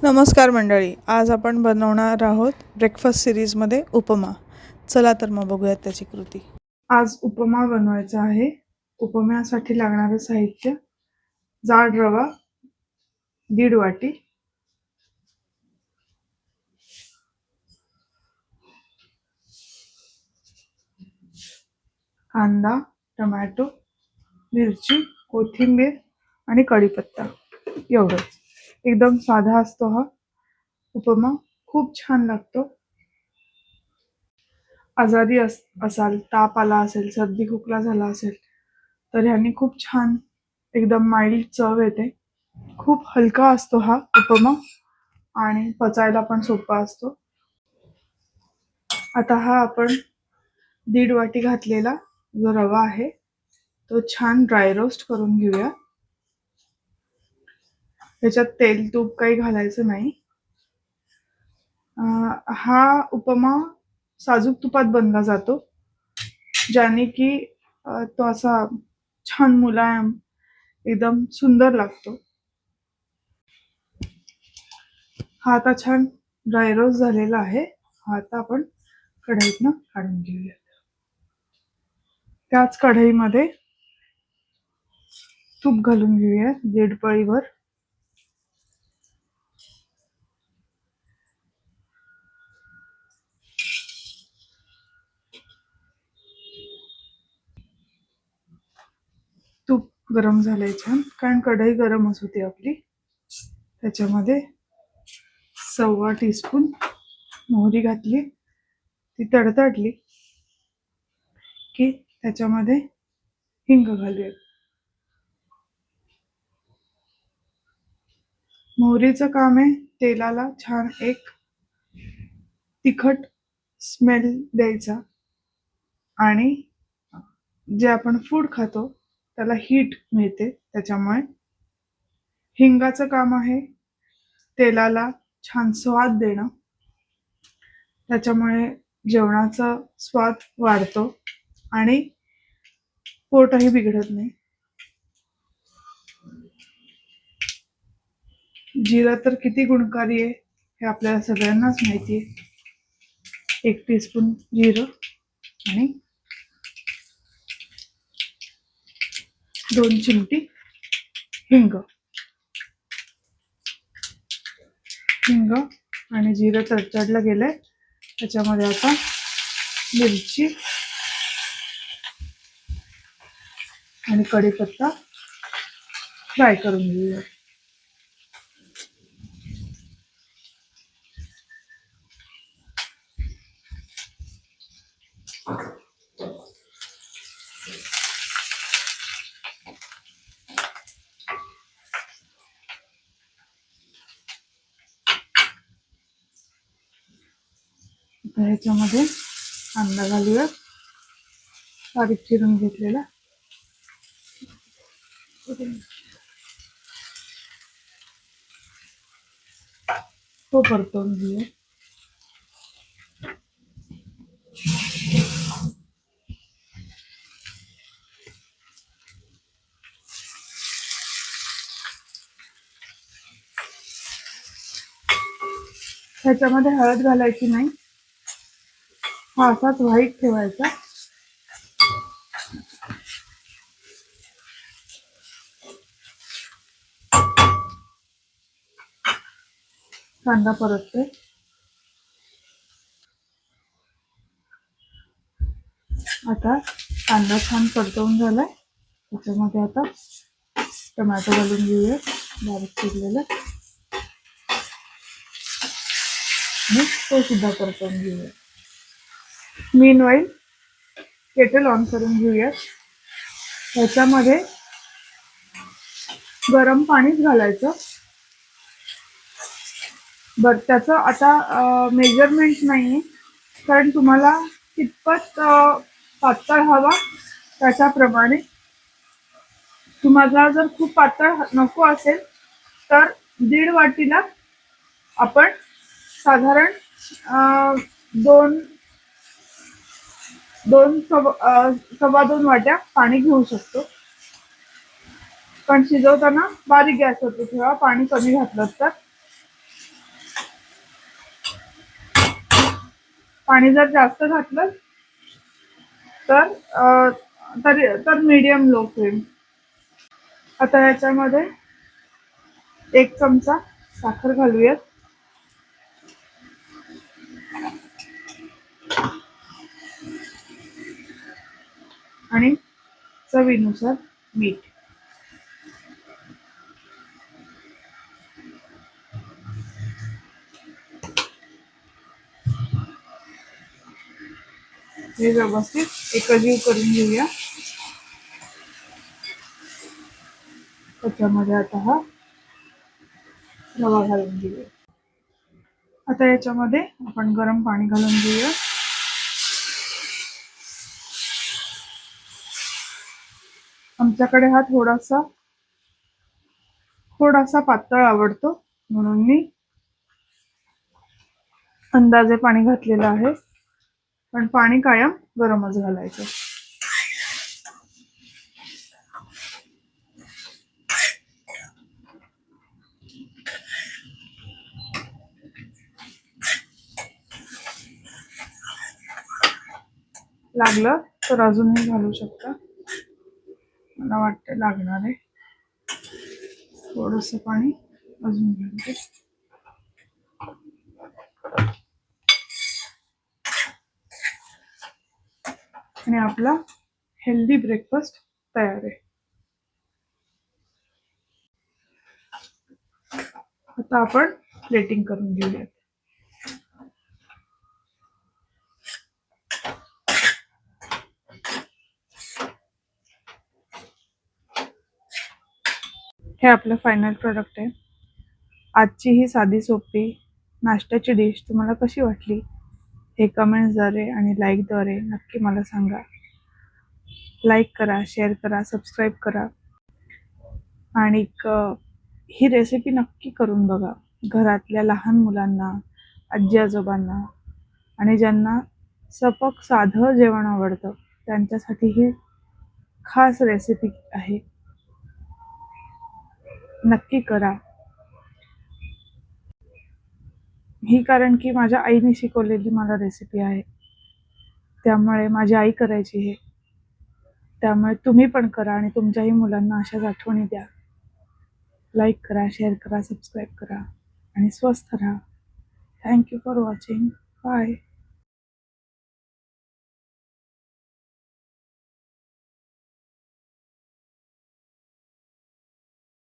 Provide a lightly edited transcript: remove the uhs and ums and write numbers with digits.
नमस्कार मंडळी, आज आपण बनवणार आहोत ब्रेकफास्ट सिरीजमध्ये उपमा. चला तर मग बघूयात त्याची कृती. आज उपमा बनवायचा आहे. उपम्यासाठी लागणारं साहित्य: जाड रवा 1.5 वाटी, कांदा, टोमॅटो, मिरची, कोथिंबीर आणि कढीपत्ता. एवढंच. एकदम साधा असतो हा उपमा, खूप छान लागतो. आजारी असाल, ताप आला असेल, सर्दी खोकला झाला असेल तर ह्याने खूप छान एकदम माइल्ड चव येते. खूप हलका असतो हा उपमा आणि पचायला पण सोपा असतो. आता हा आपण 1.5 वाटी घातलेला जो रवा आहे तो छान ड्राय रोस्ट करून घेऊया. त्याच्यात तेल तूप काही घालायचं नाही. हा उपमा साजूक तुपात बनला जातो, ज्याने की तो असा छान मुलायम एकदम सुंदर लागतो. हा आता छान ड्राय रोस्ट झालेला आहे. हा आता आपण कढईतनं काढून घेऊया. त्याच कढईमध्ये तूप घालून घेऊया 1.5 पळीभर. तूप गरम झालंय छान, कारण कढई गरमच होती आपली. त्याच्यामध्ये 1.25 टीस्पून मोहरी घातली. ती तडतडली की त्याच्यामध्ये हिंग घालूया. मोहरीचं काम आहे तेलाला छान एक तिखट स्मेल द्यायचा आणि जे आपण फूड खातो त्याला हीट मिळते. त्याच्यामुळे हिंगाचं काम आहे तेलाला छान स्वाद देणं. त्याच्यामुळे जेवणाचा स्वाद वाढतो आणि पोटही बिघडत नाही. जिरं तर किती गुणकारी आहे हे आपल्याला सगळ्यांनाच माहिती आहे. 1 टीस्पून जिरं आणि 2 चिमटी हिंग. हिंग आणि जिरं तडतडलं गेलंय. त्याच्यामध्ये आता मिरची आणि कढीपत्ता फ्राय करून घेऊया. ह्याच्यामध्ये कांदा घालूया, बारीक चिरून घेतलेला. तो परतवून घेऊया. ह्याच्यामध्ये हळद घालायची नाही, हा असाच व्हाईट ठेवायचा. कांदा परतते. आता कांदा छान परतवून झालाय. त्याच्यामध्ये आता टोमॅटो घालून घेऊया बारीक चिरलेला आणि तो सुद्धा परतवून घेऊया. मीनवाईल केटल ऑन करून घेऊया. ह्याच्यामध्ये गरम पाणीच घालायचं. बरं, त्याचं आता मेजरमेंट नाही, कारण तुम्हाला कितपत पातळ हवा त्याच्याप्रमाणे. तुम्हाला जर खूप पातळ नको असेल तर 1.5 वाटीला आपण साधारण दोन 2 वाट्या पाणी घेऊ शकतो. पण शिजवताना बारीक गॅसवरती ठेवा, पाणी कमी घातलं तर. पाणी जर जास्त घातलं तर मीडियम लो फ्लेम. आता ह्याच्यामध्ये 1 चमचा साखर घालूयात आणि चवीनुसार मीठ. हे व्यवस्थित एकजीव करून घेऊया. त्याच्यामध्ये आता हा रवा घालून घेऊया. आता याच्यामध्ये आपण गरम पाणी घालून घेऊया. आमच्याकडे हा थोडासा पातळ आवडतो म्हणून मी अंदाजे पाणी घातलेलं आहे, पण पाणी कायम गरमच घालायचं. लागलं तर अजूनही घालू शकता. मला वाटतं लागणार आहे. थोडंसं पाणी अजून घालते. आणि आपला हेल्दी ब्रेकफास्ट तयार आहे. आता आपण प्लेटिंग करून घेऊया. हे आपलं फायनल प्रोडक्ट आहे. आजची ही साधी सोपी नाश्त्याची डिश तुम्हाला कशी वाटली हे कमेंट्सद्वारे आणि लाईकद्वारे नक्की मला सांगा. लाईक करा, शेअर करा, सबस्क्राईब करा आणि ही रेसिपी नक्की करून बघा. घरातल्या लहान मुलांना, आजी आजोबांना आणि ज्यांना सपक साधं जेवण आवडतं त्यांच्यासाठी ही खास रेसिपी आहे. नक्की करा. ही कारण की माझ्या आईने शिकवलेली मला रेसिपी आहे, त्यामुळे माझी आई करायची हे. त्यामुळे तुम्ही पण करा आणि तुमच्याही मुलांना अशाच आठवणी द्या. लाईक करा, शेअर करा, सबस्क्राईब करा आणि स्वस्थ राहा. Thank you for watching. बाय.